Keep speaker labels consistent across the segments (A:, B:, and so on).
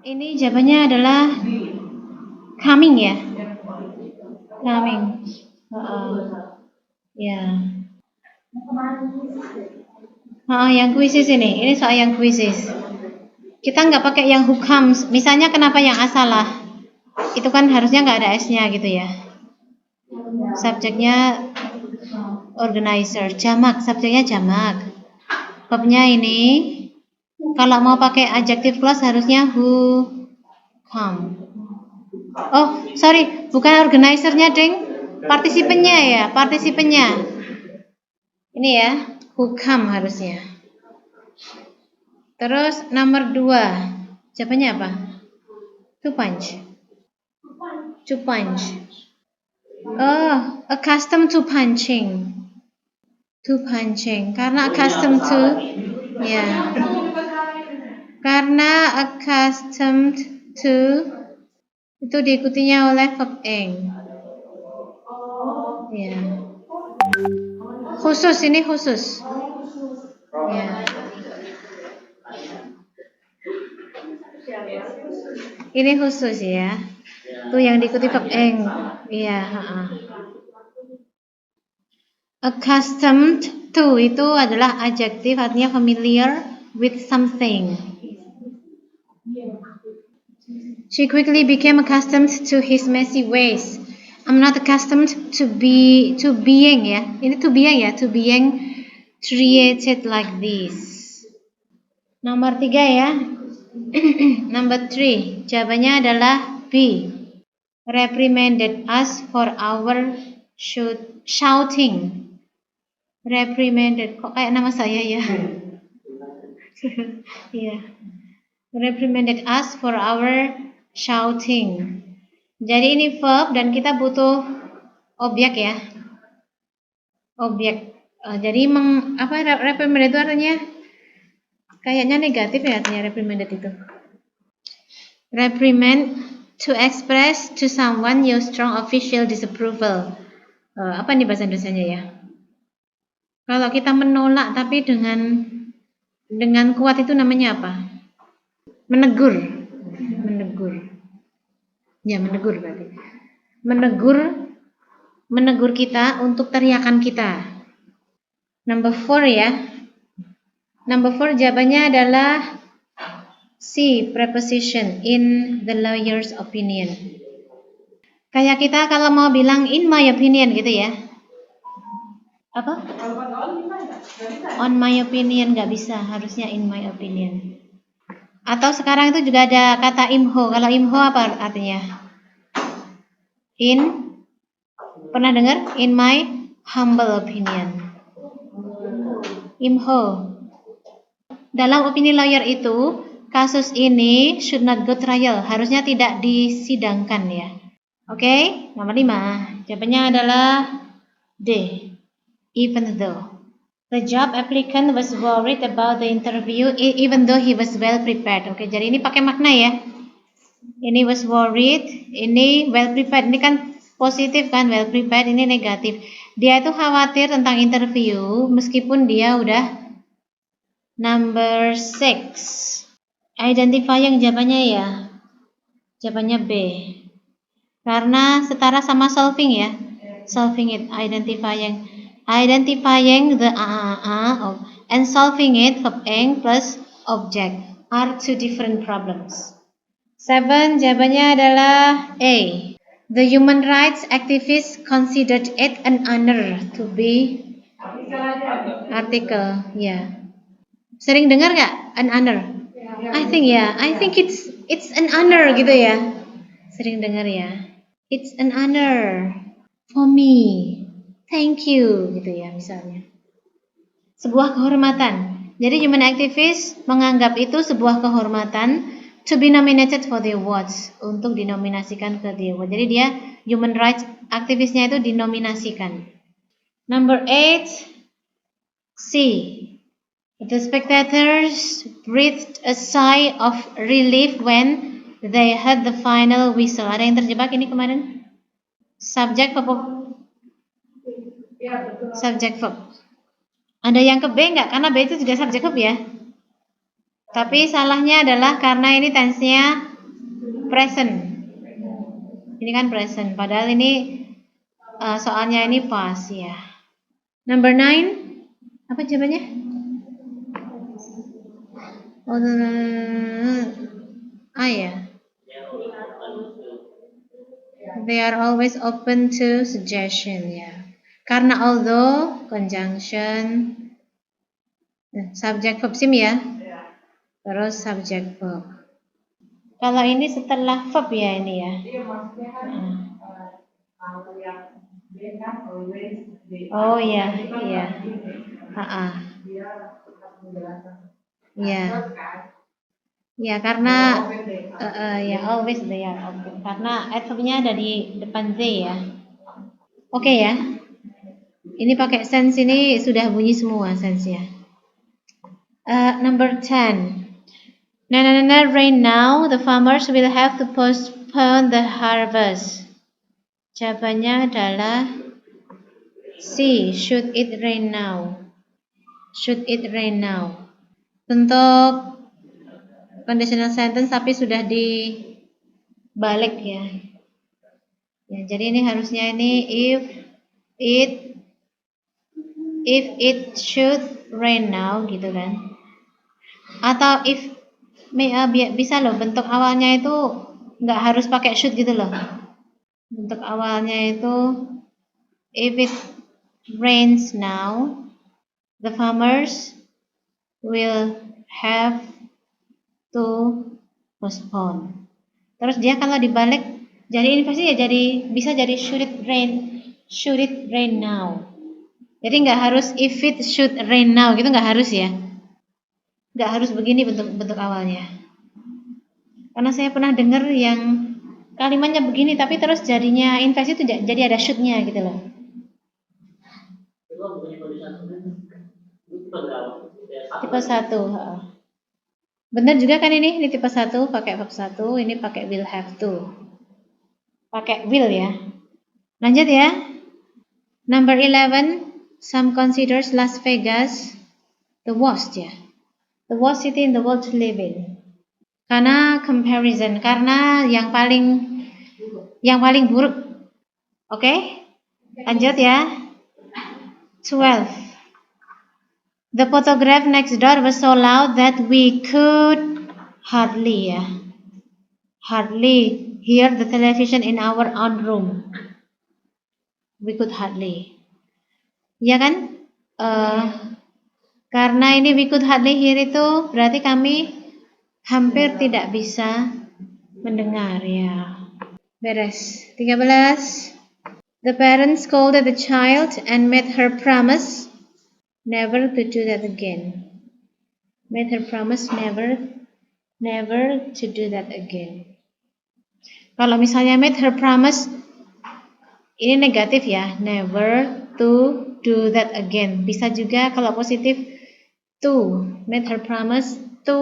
A: Ini jawabannya adalah coming ya. Coming. Ya. Yang kuisis ini. Ini soal yang kuisis. Kita nggak pakai yang who comes. Misalnya kenapa yang A salah? Itu kan harusnya nggak ada S-nya gitu ya. Subjeknya organizer. Jamak. Subjeknya jamak. Verbnya ini. Kalau mau pakai adjective clause harusnya who come. Oh, sorry. Bukan organizernya, Ding. Partisipennya ya. Partisipennya. Ini ya. Who come harusnya. Terus nomor 2. Jawabannya apa? To punch. To punch. Oh, accustomed to punching. To punching. Karena accustomed to, ya. Karena accustomed to itu diikutinya oleh verb ing. Ya. Khusus, ini khusus. Ya. Ini khusus ya. Tuh yang diikuti verb ing. Iya, Accustomed to itu adalah adjektif, artinya familiar with something. She quickly became accustomed to his messy ways. I'm not accustomed to being ya. Ini to being ya, to being treated like this. Nomor 3 ya. Number 3. Jawabannya adalah B. Reprimanded us for our shouting. Reprimanded, kok kayak nama saya ya? Iya. Reprimanded us for our shouting. Jadi ini verb dan kita butuh objek ya. Objek. Jadi reprimanded itu artinya kayaknya negatif ya artinya reprimanded itu. Reprimand to express to someone your strong official disapproval. Apa nih bahasa Indonesianya ya? Kalau kita menolak tapi dengan kuat itu namanya apa? Menegur. Ya, menegur berarti. Menegur kita untuk teriakan kita. Number 4 ya. Number 4 jawabannya adalah C, preposition in the lawyer's opinion. Kayak kita kalau mau bilang in my opinion gitu ya. Apa? On my opinion nggak bisa, harusnya in my opinion. Atau sekarang itu juga ada kata imho. Kalau imho apa artinya? Pernah dengar? In my humble opinion. Imho. Dalam opini lawyer itu, kasus ini should not go trial. Harusnya tidak disidangkan ya. Oke, nomor 5. Jawabannya adalah D. Even though. The job applicant was worried about the interview even though he was well prepared. Oke, jadi ini pakai makna ya. Ini was worried, ini well prepared. Ini kan positif kan, well prepared, ini negatif. Dia itu khawatir tentang interview meskipun dia udah number 6. Identifying jawabannya ya. Jawabannya B. Karena setara sama solving ya. Solving it, identifying the and solving it verb ing plus object are two different problems. 7 jawabannya adalah A. The human rights activists considered it an honor to be article. Ya. Sering dengar nggak an honor? I think it's an honor gitu ya. Sering dengar ya. It's an honor for me. Thank you gitu ya misalnya. Sebuah kehormatan. Jadi human activist menganggap itu sebuah kehormatan to be nominated for the awards, untuk dinominasikan ke the award. Jadi dia human rights aktivisnya itu dinominasikan. Number 8 C. The spectators breathed a sigh of relief when they heard the final whistle. Ada yang terjebak ini kemarin? Subject verb. Subject verb. Ada yang ke B enggak? Karena B itu juga subject verb ya. Tapi salahnya adalah karena ini tense-nya present. Ini kan present, padahal ini soalnya ini past ya. Number 9, apa jawabannya? Ya. They are always open to suggestion ya. Karena although conjunction subject verb sim ya. Terus subject verb. Kalau ini setelah verb ya ini ya. Oh iya, iya. Iya. Ya karena ya always they are open. Karena adverbnya ada di depan they ya. Oke ya. Ini pakai sense ini sudah bunyi semua sense-nya. Number 10. Rain now, the farmers will have to postpone the harvest. Jawabannya adalah C. Should it rain now? Should it rain now? Bentuk conditional sentence tapi sudah dibalik ya. Ya, jadi ini harusnya ini if it should rain now gitu kan. Atau bisa loh bentuk awalnya itu nggak harus pakai should gitu loh. Bentuk awalnya itu if it rains now, the farmers will have to postpone. Terus dia kalau dibalik jadi ini pasti ya bisa jadi should it rain now. Jadi nggak harus if it should rain now gitu, nggak harus ya. Nggak harus begini bentuk awalnya. Karena saya pernah dengar yang kalimatnya begini tapi terus jadinya invasi itu jadi ada should-nya gitu loh. Tipe 1. Benar juga kan ini tipe 1 pakai verb 1, ini pakai will have to. Pakai will ya. Lanjut ya. Number 11, some considers Las Vegas the worst ya. The worst city in the world to live in. Karena comparison, karena yang paling buruk. Oke? Lanjut ya. 12. The photograph next door was so loud that we could hardly hear the television in our own room. We could hardly. Ya kan? Karena ini we could hardly hear itu berarti kami hampir tidak bisa mendengar ya. Beres. 13. The parents scolded the child and made her promise never to do that again. Made her promise never to do that again. Kalau misalnya made her promise ini negatif ya, never to do that again. Bisa juga kalau positif to, made her promise to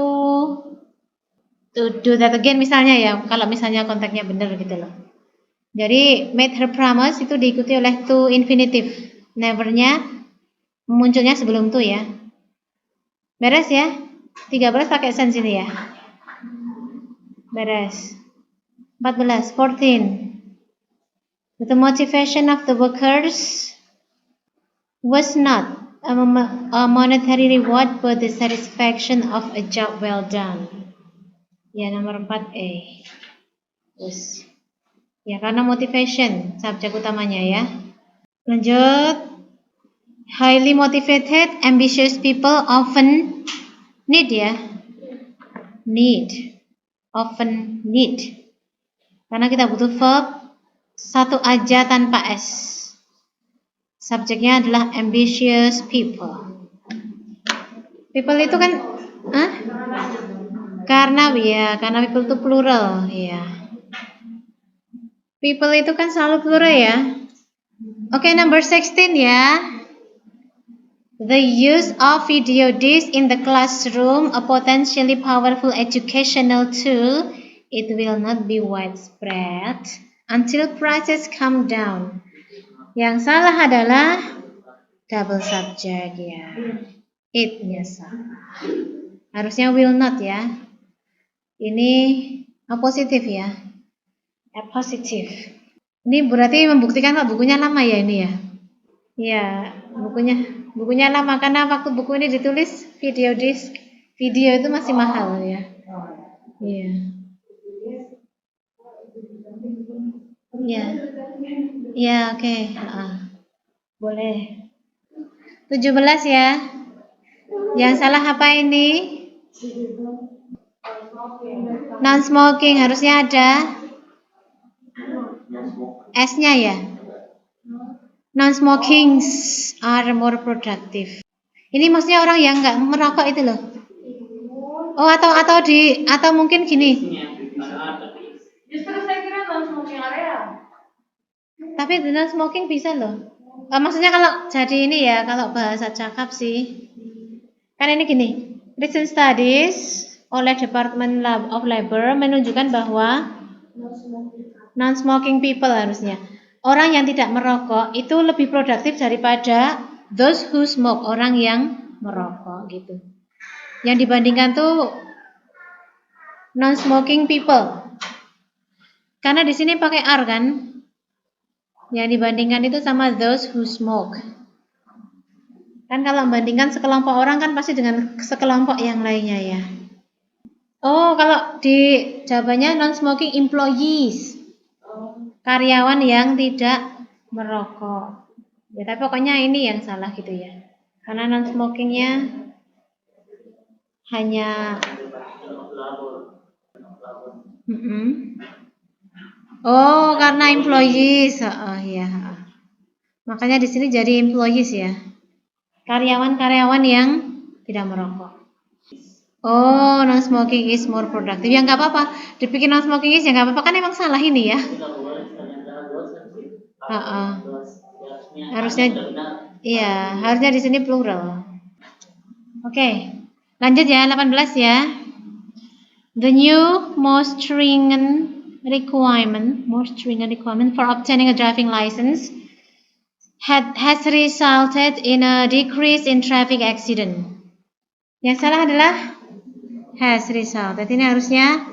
A: do that again misalnya ya, kalau misalnya konteksnya benar gitu loh. Jadi made her promise itu diikuti oleh to infinitive. Never-nya munculnya sebelum to ya. Beres ya? 13 pakai sense ini ya. Beres. 14. The motivation of the workers was not a monetary reward but the satisfaction of a job well done. Ya, nomor 4A. Terus. Ya, karena motivation subjek utamanya ya. Lanjut. Highly motivated, ambitious people often need ya. Often need. Karena kita butuh verb satu aja tanpa S. Subjeknya adalah ambitious people. People itu kan karena people itu plural ya. People itu kan selalu plural ya. Oke, number 16 ya. The use of video disc in the classroom, a potentially powerful educational tool, it will not be widespread until prices come down. Yang salah adalah double subject ya. It-nya salah. Harusnya will not ya. Ini Oh, positif ya. Positif. Ini berarti membuktikan kalau bukunya lama ya ini ya. Iya, bukunya lama karena waktu buku ini ditulis video disk. Video itu masih mahal ya. Iya. Iya. Iya, oke. Boleh. 17 ya. Yang salah apa ini? Non smoking harusnya ada S-nya ya. Non smokings are more productive. Ini maksudnya orang yang nggak merokok itu loh. Oh, atau mungkin gini. Justru saya kira non smoking area. Tapi non smoking bisa loh. Maksudnya kalau jadi ini ya, kalau bahasa cakap sih. Kan ini gini. Recent studies oleh Department of Labor menunjukkan bahwa non-smoking people harusnya. Orang yang tidak merokok itu lebih produktif daripada those who smoke, orang yang merokok gitu. Yang dibandingkan tuh non-smoking people. Karena di sini pakai R kan. Yang dibandingkan itu sama those who smoke. Kan kalau membandingkan sekelompok orang kan pasti dengan sekelompok yang lainnya ya. Oh, kalau di jawabannya non-smoking employees. Karyawan yang tidak merokok. Ya, tapi pokoknya ini yang salah gitu ya. Karena non-smokingnya hanya Oh, karena employees. Oh, iya. Makanya di sini jadi employees ya. Karyawan-karyawan yang tidak merokok. Oh, non-smoking is more productive. Ya nggak apa-apa. Dipikir non-smoking is ya nggak apa-apa kan emang salah ini ya. Harusnya, iya, harusnya di sini plural. Oke, lanjut ya 18 ya. The new most stringent requirement for obtaining a driving license has resulted in a decrease in traffic accident. Yang salah adalah has resulted. Ini harusnya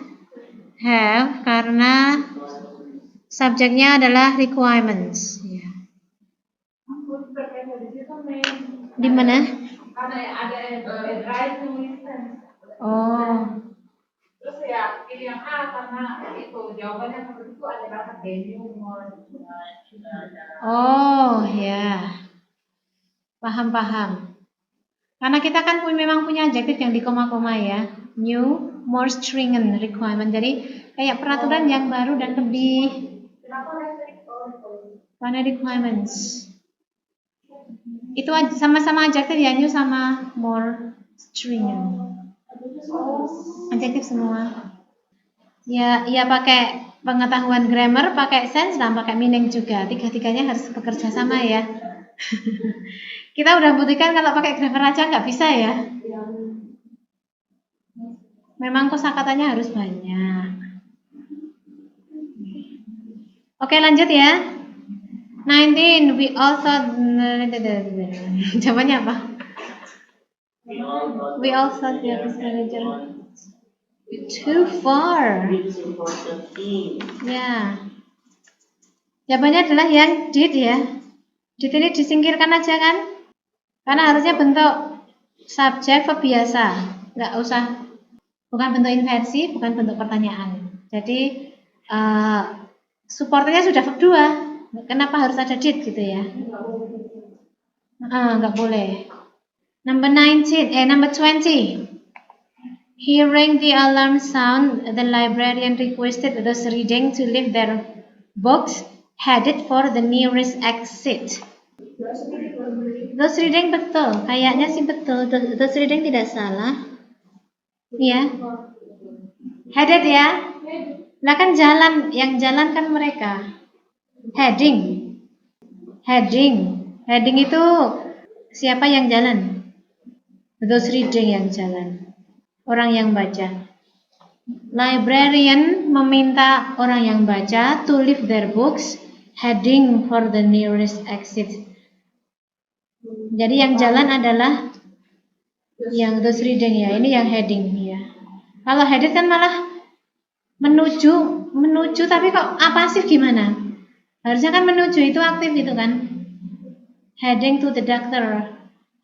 A: have karena subjeknya adalah requirements. Ya. Di mana? Ada driving license. Oh. Terus ya pilih yang A karena itu jawabannya seperti itu adalah venue more. Oh ya, paham. Karena kita kan memang punya adjektif yang di koma-koma ya, new, more stringent requirement. Jadi kayak peraturan yang baru dan lebih. Karena requirements. Itu sama-sama adjektif ya, new sama more stringent. Adjektif semua. Ya pakai pengetahuan grammar, pakai sense dan pakai meaning juga. Tiga-tiganya harus bekerja sama ya. Kita udah buktikan kalau pakai grammar aja nggak bisa ya. Memang kosakatanya harus banyak. Oke, lanjut ya. 19, we all thought. Jawabannya apa? We all thought the office manager too far. Ya. Jawabannya adalah yang did ya. Did ini disingkirkan aja kan? Karena harusnya bentuk subjek verb biasa. Nggak usah. Bukan bentuk inversi, bukan bentuk pertanyaan. Jadi supportnya sudah verb 2. Kenapa harus ada did gitu ya? Nggak boleh. Number 20. Hearing the alarm sound, the librarian requested those reading to leave their books, headed for the nearest exit. Those reading betul, kayaknya sih betul. Those reading tidak salah. Iya. Headed ya. Lah kan jalan, yang jalan kan mereka. Heading itu siapa yang jalan? Those reading yang jalan. Orang yang baca. Librarian meminta orang yang baca to leave their books, heading for the nearest exit. Jadi yang jalan adalah yang those reading ya. Ini yang heading ya. Kalau headed kan malah Menuju tapi kok pasif gimana? Harusnya kan menuju itu aktif gitu kan? Heading to the doctor.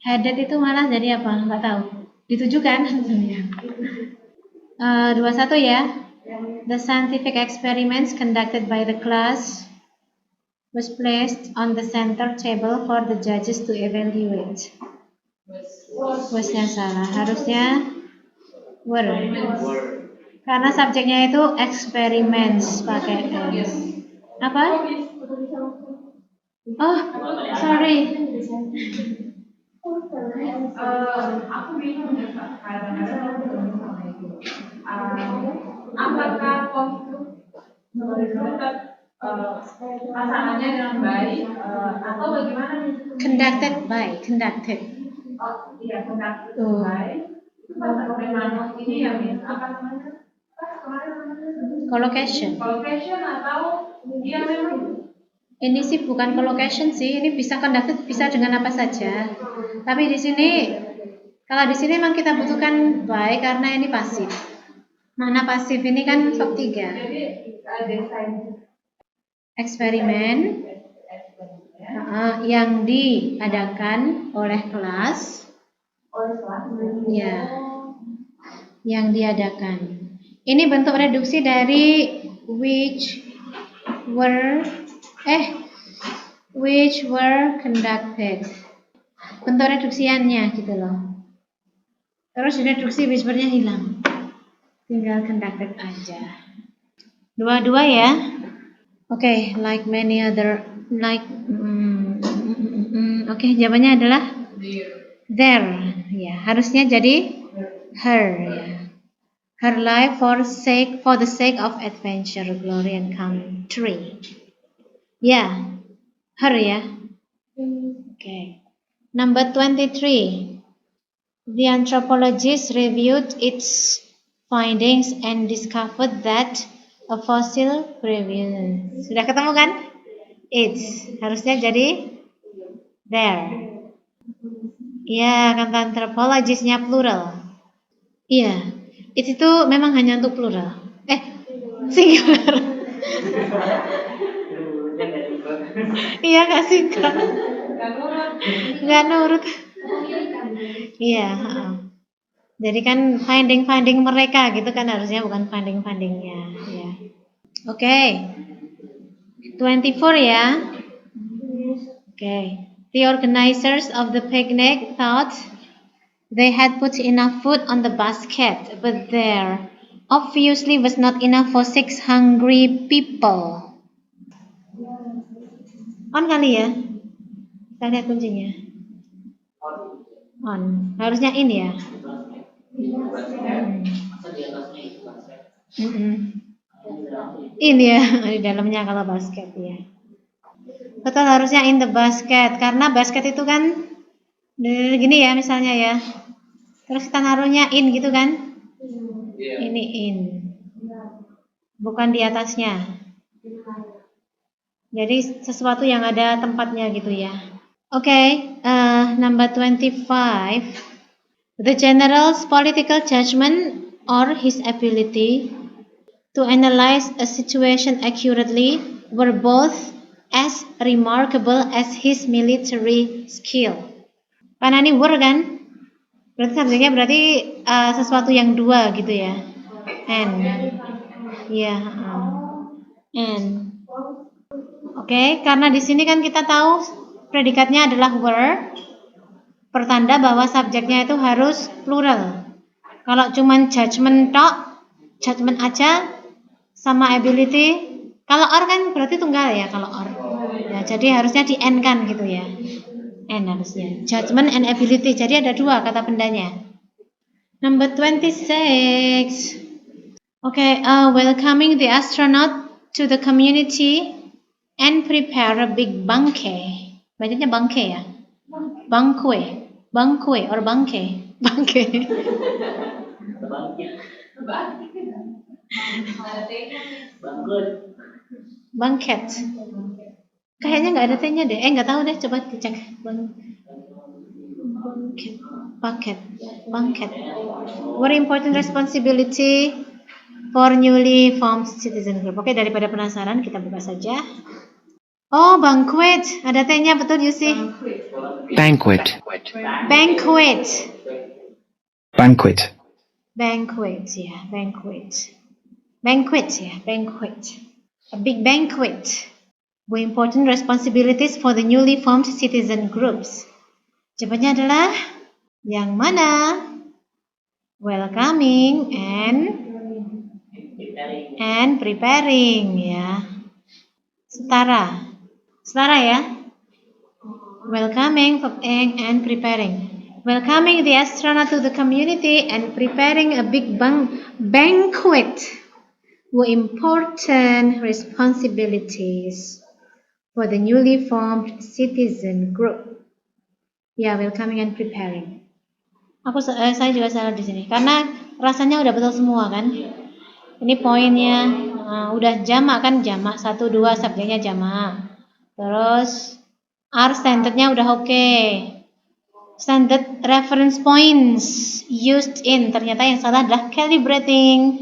A: Headed itu malah jadi apa? Nggak tahu. Ditujukan. 21 ya. The scientific experiments conducted by the class was placed on the center table for the judges to evaluate. Wasnya salah. Harusnya were. Karena subjeknya itu experiments pakai S. Apa? Oh, sorry. Aku bingung ya Kak, apakah itu pasangannya dengan baik atau bagaimana? Conducted by, conducted. Oh iya, conducted by. Bagaimana ini yang apa namanya? Collocation. Collocation atau dia memang ini sih bukan collocation sih, ini bisa conducted bisa dengan apa saja. Tapi di sini kalau di sini memang kita butuhkan by karena ini pasif. Mana pasif ini kan verb 3. Eksperimen yang diadakan oleh kelas. Ya. Yang diadakan. Ini bentuk reduksi dari which were conducted. Bentuk reduksiannya gitu loh. Terus reduksi whispernya hilang. Tinggal conducted aja. Dua-dua ya. Oke, like many other Oke, jawabannya adalah there. Ya, harusnya jadi her ya. Her life for the sake of adventure, glory and country. Ya, her ya. Okay. Number 23. The anthropologist reviewed its findings and discovered that a fossil prevalent. Sudah ketemu kan? It's harusnya jadi there. Ya, kata anthropologistnya plural. Iya, itu memang hanya untuk plural. Singular. Iya, nggak singkat. Nggak nurut. Iya. Jadi kan finding mereka gitu kan harusnya bukan findingnya. Ya. Oke. 24 ya. Oke. The organizers of the picnic thought they had put enough food on the basket, but there obviously was not enough for 6 hungry people. On kali ya? Kita lihat kuncinya. On. Harusnya in ya. In ya, di dalamnya kalau basket ya. Betul, harusnya in the basket karena basket itu kan gini ya misalnya ya. Terus kita naruhnya in gitu kan? Ini in. Bukan di atasnya. Jadi sesuatu yang ada tempatnya gitu ya. Okay, number 25. The general's political judgment or his ability to analyze a situation accurately were both as remarkable as his military skill. Karena ini were kan? Berarti subjeknya sesuatu yang dua gitu ya. And. Ya, and. Oke, karena di sini kan kita tahu predikatnya adalah were, pertanda bahwa subjeknya itu harus plural. Kalau cuman judgment aja sama ability, kalau or kan berarti tunggal ya kalau or. Ya, jadi harusnya di N kan gitu ya. N harusnya. Judgment and ability. Jadi ada dua kata bendanya. Number 26. Okay, welcoming the astronaut to the community and prepare a big banquet. Bacanya banquet ya? Banquet or banquet? Banquet. Banquet. Kayaknya nggak ada T-nya deh. Nggak tahu deh. Coba dicek. Banquet. Very important responsibility for newly formed citizen group. Oke, daripada penasaran, kita buka saja. Oh, banquet. Ada T-nya, betul Yusi?
B: Banquet.
A: Banquet.
B: Banquet.
A: Banquet, ya, banquet. Banquet, ya, banquet. A big banquet. With important responsibilities for the newly formed citizen groups. Jawabannya adalah yang mana? Welcoming and preparing, ya. Setara ya. Welcoming and preparing. Welcoming the astronaut to the community and preparing a big banquet with important responsibilities for the newly formed citizen group. Ya, welcoming and preparing. Saya juga salah di sini karena rasanya udah betul semua kan. Ini poinnya udah jamak kan, jamak 1 2 subjeknya jamak. Terus R standardnya udah oke. Standard reference points used in, ternyata yang salah adalah calibrating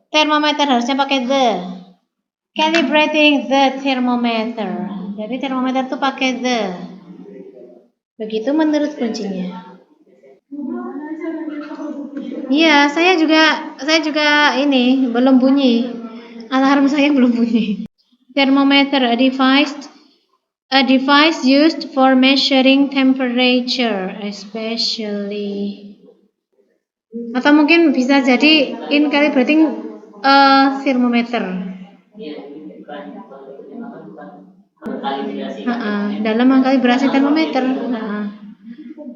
A: thermometer, harusnya pakai the. Calibrating the thermometer. Jadi thermometer tuh pakai the. Begitu menurut kuncinya. Iya, saya juga ini belum bunyi. Alarm saya belum bunyi. Thermometer, a device used for measuring temperature, especially. Atau mungkin bisa jadi in calibrating a thermometer. Dalam mengkalibrasi termometer.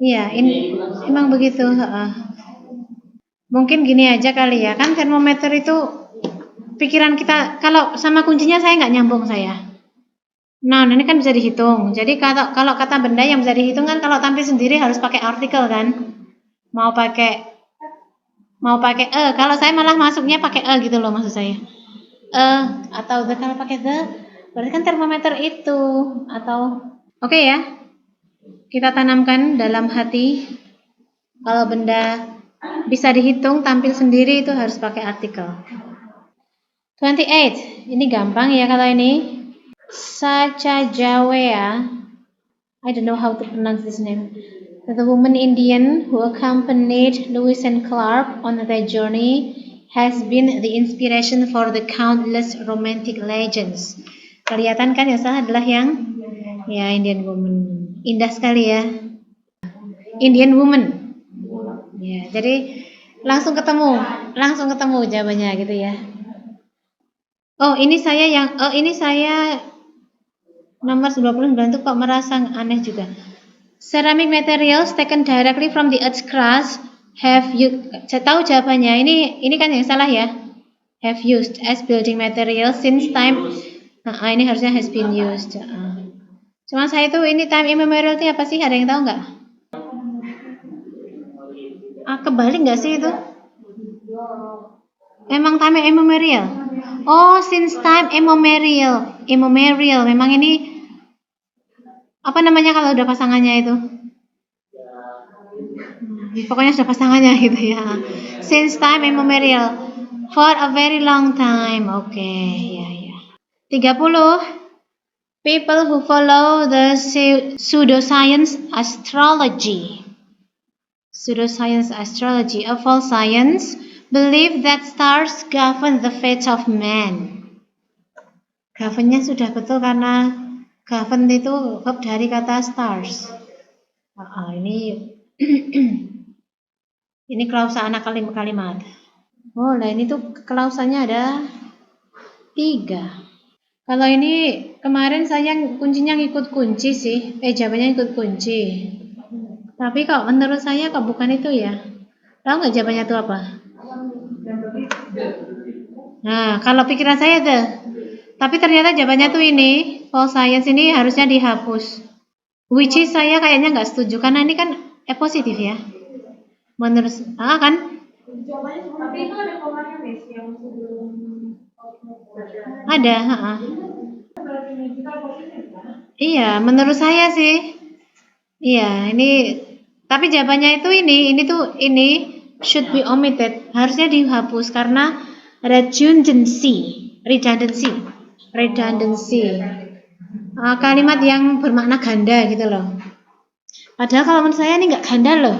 A: Iya, emang begitu. Mungkin gini aja kali ya, kan termometer itu pikiran kita, kalau sama kuncinya saya nggak nyambung saya. Nah, ini kan bisa dihitung. Jadi kalau kata benda yang bisa dihitung kan kalau tampil sendiri harus pakai artikel kan. Mau pakai kalau saya malah masuknya pakai gitu loh maksud saya. Atau the, kalau pakai the berarti kan termometer itu atau oke ya. Kita tanamkan dalam hati kalau benda bisa dihitung tampil sendiri itu harus pakai artikel. 28. Ini gampang ya kalau ini. Sacajawea. I don't know how to pronounce this name. The woman Indian who accompanied Lewis and Clark on their journey has been the inspiration for the countless romantic legends. Kelihatan kan yang salah adalah yang Indian woman. Indah sekali ya. Indian woman. Ya, jadi langsung ketemu jawabannya gitu ya. Oh, ini saya nomor 99 itu kok merasa aneh juga. Ceramic materials taken directly from the earth's crust tahu jawabannya. Ini kan yang salah ya. Have used as building materials since time. Ini harusnya has been used. Cuma saya itu ini time immemorial itu apa sih? Ada yang tahu nggak? Kebalik nggak sih itu? Emang time immemorial? Oh, since time immemorial. Immemorial. Memang ini apa namanya kalau udah pasangannya itu? Pokoknya sudah pasangannya gitu ya. Since time immemorial. For a very long time. Oke, ya. 30. People who follow the pseudoscience astrology. Pseudoscience astrology, a false science, believe that stars govern the fate of man. Governnya sudah betul karena govern itu verb dari kata stars. Ini klausa anak kalimat. Oh, lah ini tuh klausanya ada 3. Kalau ini kemarin saya kuncinya ngikut kunci sih, jawabannya ikut kunci. Tapi kok menurut saya kok bukan itu ya. Tahu nggak jawabannya itu apa? Nah, kalau pikiran saya tuh. Tapi ternyata jawabannya tuh ini, false science ini harusnya dihapus. Which is saya kayaknya nggak setuju karena ini kan positif ya. Menurut kan? Tapi itu ada komanya yang sebelum ada, Iya, menurut saya sih. Iya, ini tapi jawabannya itu ini should be omitted, harusnya dihapus karena redundancy. Kalimat yang bermakna ganda gitu loh. Padahal kalau menurut saya ini nggak ganda loh.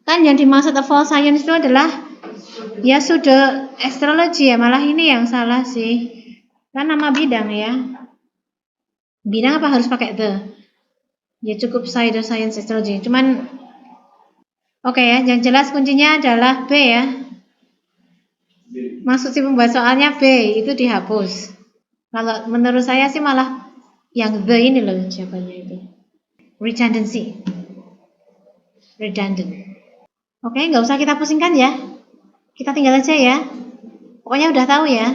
A: Kan yang dimaksud false science itu adalah ya sudah astrologi ya, malah ini yang salah sih. Kan nama bidang ya. Bidang apa harus pakai the? Ya cukup science astrology. Cuman oke ya, yang jelas kuncinya adalah B ya. Maksud si pembuat soalnya B itu dihapus. Kalau menurut saya sih malah yang the ini loh jawabannya itu. Redundancy. Redundant. Oke, nggak usah kita pusingkan ya. Kita tinggal aja ya. Pokoknya udah tahu ya.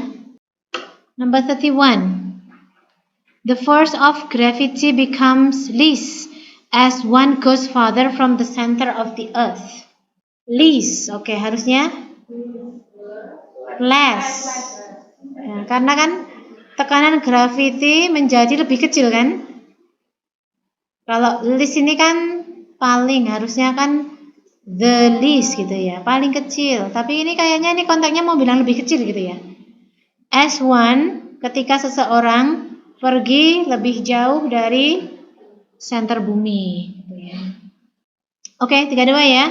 A: Number 31. The force of gravity becomes less as one goes farther from the center of the earth. Less, oke, harusnya less. Ya, karena kan tekanan gravity menjadi lebih kecil kan? Kalau less ini kan paling, harusnya kan the least gitu ya, paling kecil. Tapi ini kayaknya ini konteksnya mau bilang lebih kecil gitu ya. As one, ketika seseorang pergi lebih jauh dari senter bumi gitu ya. Oke, 32 ya.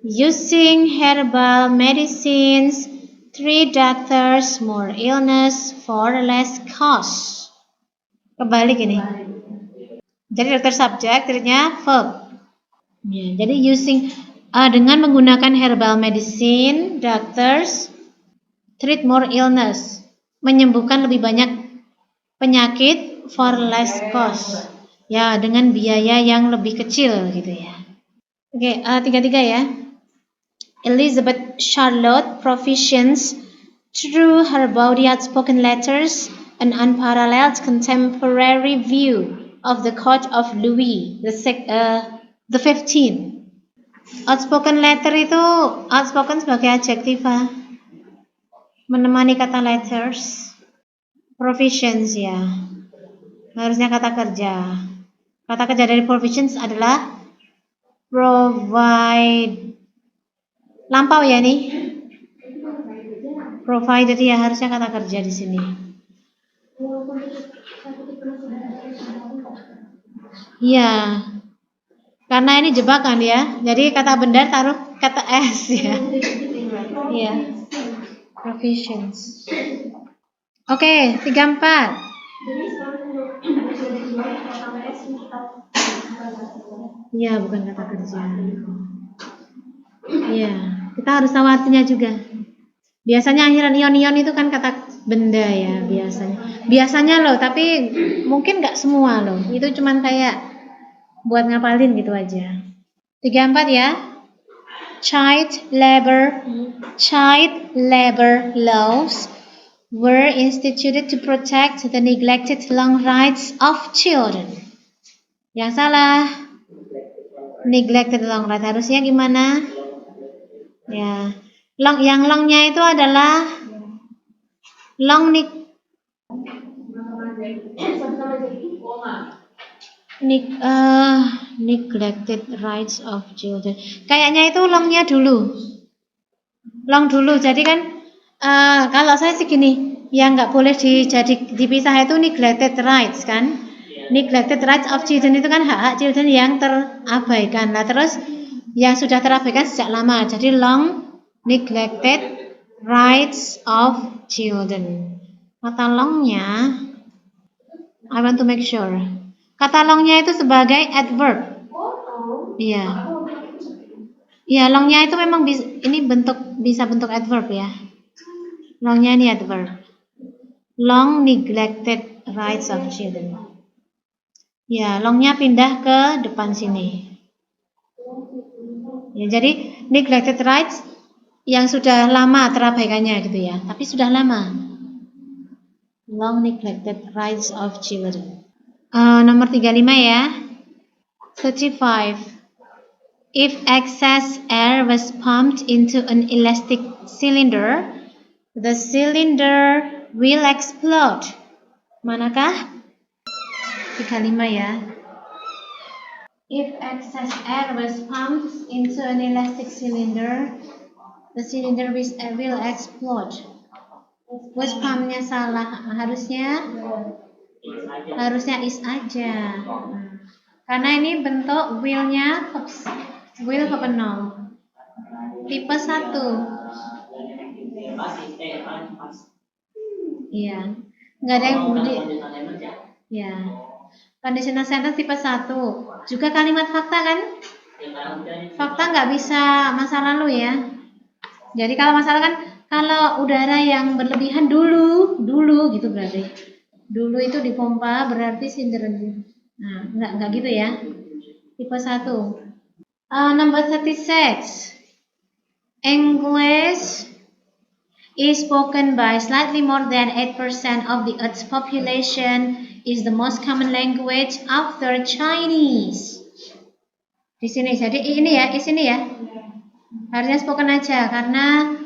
A: Using herbal medicines, treat doctors more illness for less cost. Kebalik ini. Jadi dokter subjek, treatnya verb. Ya, jadi dengan menggunakan herbal medicine, doctors treat more illness, menyembuhkan lebih banyak penyakit for less cost. Ya, dengan biaya yang lebih kecil gitu ya. Oke, 33 ya. Elizabeth Charlotte proficients through her body outspoken letters, an unparalleled contemporary view of the court of Louis the 15th. Outspoken letter itu outspoken sebagai adjektif, menemani kata letters. Proficiency ya, harusnya kata kerja. Kata kerja dari proficiency adalah provide. Lampau ya nih. Provided ya, harusnya kata kerja di sini. Iya. Karena ini jebakan ya. Jadi kata benda taruh kata S ya. Iya. Provisions. Oke, 34. Iya, bukan kata kerja. Iya, kita harus tahu artinya juga. Biasanya akhiran ion-ion itu kan kata benda ya biasanya. Biasanya loh, tapi mungkin nggak semua loh. Itu cuman kayak buat ngapalin gitu aja. 34 ya. Child labor laws were instituted to protect the neglected long rights of children. Yang salah. Neglected long rights, harusnya gimana? Ya. Yang longnya itu adalah neglected rights of children. Kayaknya itu longnya dulu. Long dulu. Jadi kan kalau saya sih gini, yang nggak boleh dipisah itu neglected rights kan. Neglected rights of children itu kan hak-hak children yang terabaikan. Nah, terus yang sudah terabaikan sejak lama. Jadi long neglected rights of children. Kata longnya, I want to make sure. Kata longnya itu sebagai adverb. Iya. Iya, longnya itu memang bisa bentuk adverb ya. Longnya ini adverb. Long neglected rights of children. Ya, longnya pindah ke depan sini. Ya, jadi neglected rights yang sudah lama terabaikannya gitu ya. Tapi sudah lama. Long neglected rights of children. Nomor 35 ya. 35. If excess air was pumped into an elastic cylinder, the cylinder will explode. Manakah? 35 ya. If excess air was pumped into an elastic cylinder, The cylinder will explode. Which pumpnya salah? Harusnya is aja. Karena ini bentuk wheel-nya wheel nol. Tipe 1. Iya. Nggak ada yang ya. Conditional sentence tipe 1. Juga kalimat fakta kan? Fakta nggak bisa masa lalu ya. Jadi kalau masalah kan kalau udara yang berlebihan dulu gitu berarti. Dulu itu dipompa berarti Cinderella. Nah, enggak gitu ya. Tipe 1. Number 36. English is spoken by slightly more than 8% of the Earth's population, is the most common language after Chinese. Di sini jadi ini ya, di sini ya. Harusnya spoken aja karena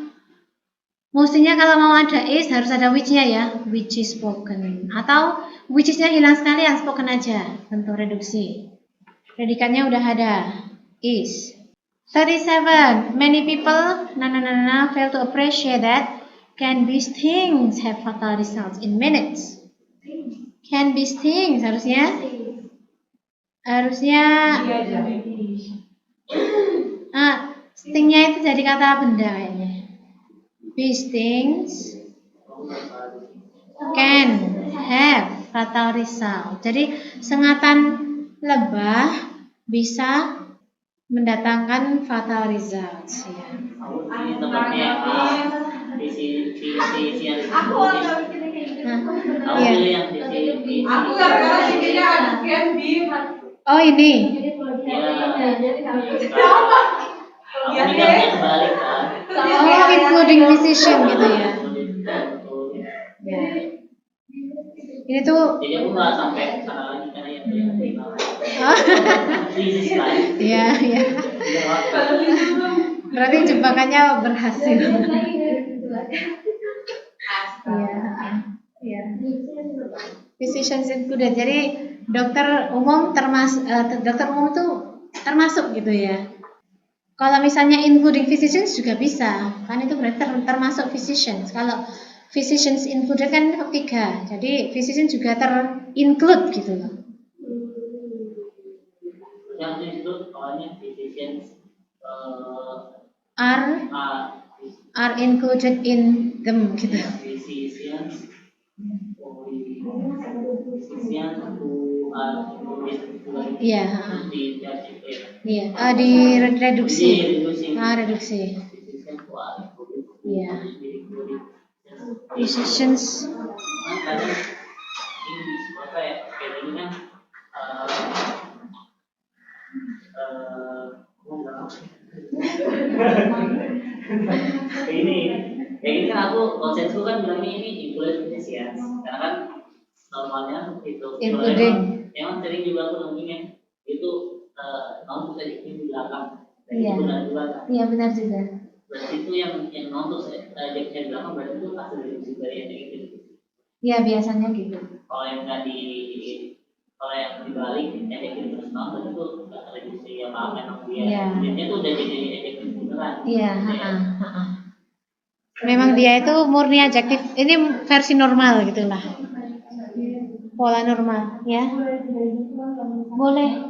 A: mestinya kalau mau ada is harus ada which-nya ya, which is spoken. Atau which is-nya hilang sekali, yang spoken aja, bentuk reduksi. Predikatnya udah ada, is. 37. Many people fail to appreciate that can be things have fatal results in minutes. Can be things harusnya stingnya itu jadi kata benda kayaknya. These things can have fatal result. Jadi sengatan lebah bisa mendatangkan fatal results. Ya. Oh ini. Oh, including physician gitu ya. Ini tuh. Jadi aku nggak sampai sana lagi karena yang Iya. Berarti jebakannya berhasil. Iya. Physicians included. Jadi dokter umum itu termasuk gitu ya. Kalau misalnya including physicians juga bisa, kan itu berarti termasuk physicians. Kalau physicians included kan 3, jadi physician juga ter-include gitu loh. Yang itu awalnya physicians are included in them gitu. Physicians iya, di reduksi. Reduksi. Iya. Physicians. Ini kan aku konsensus kan bilangnya ini include physicians, karena kan normalnya itu emang sering juga aku nemuin itu non adjektif di belakang. Iya. Iya benar juga. Berarti itu yang non adjektif di belakang berarti itu hasil dari adjektif. Iya biasanya gitu. Kalau yang yang dibalik adjektif terus non berarti itu nggak reduksi apa memang dia. Iya. Jadi itu udah jadi adjektif beneran. Iya. Memang dia itu murni adjektif. Ini versi normal gitulah. Pola normal, ya. Boleh.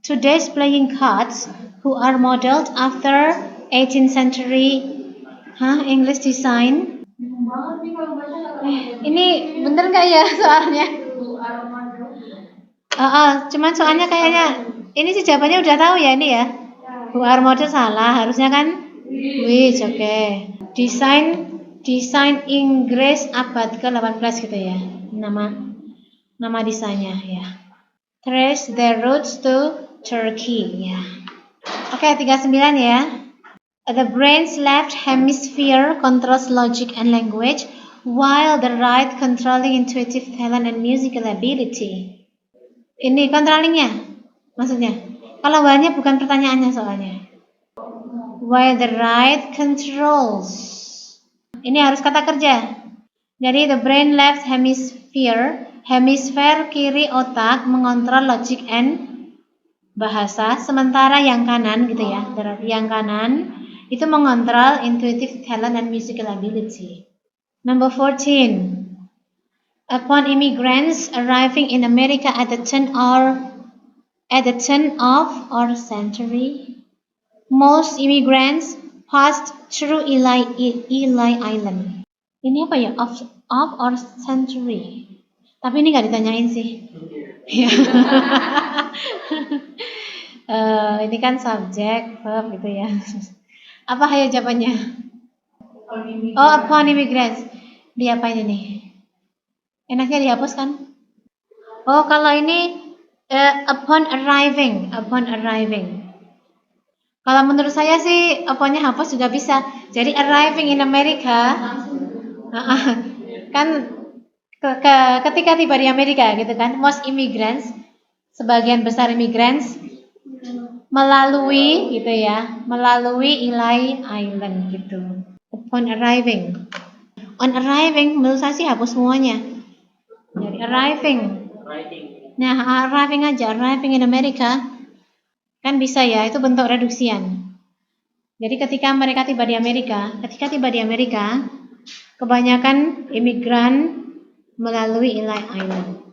A: Today's playing cards who are modeled after 18th century English design. Ini bener nggak ya soalnya? Cuman soalnya kayaknya ini sih jawabannya udah tahu ya ini ya. Who are model salah, harusnya kan which, oke. Desain Inggris abad ke-18 gitu ya. Nama desainnya ya. Trace their roots to Turkey ya. Oke, 39 ya. The brain's left hemisphere controls logic and language, while the right controlling intuitive talent and musical ability. Ini controllingnya, maksudnya. Kalau banyak bukan pertanyaannya soalnya. While the right controls. Ini harus kata kerja. Jadi the brain left hemisphere kiri otak mengontrol logic and bahasa, sementara yang kanan gitu ya. Berarti yang kanan Itu mengontrol intuitive talent and musical ability. Number 14. Upon immigrants arriving in America at the turn of our century, most immigrants passed through Ely Island. Ini apa ya? Of our century. Tapi ini nggak ditanyain sih. Ini kan subjek, verb gitu ya. Apa ayo jawabannya? Oh, upon immigrants. Diapain ini? Enaknya dihapus kan? Oh, kalau ini upon arriving. Kalau menurut saya sih uponnya hapus juga bisa. Jadi arriving in America, kan ketika tiba di Amerika gitu kan, most immigrants, sebagian besar immigrants melalui gitu ya, melalui Ely Island gitu. Upon arriving. On arriving menurut saya sih hapus semuanya. Jadi arriving. Nah, arriving aja, arriving in America. Kan bisa ya, itu bentuk reduksian. Jadi ketika tiba di Amerika, kebanyakan imigran melalui Ely Island.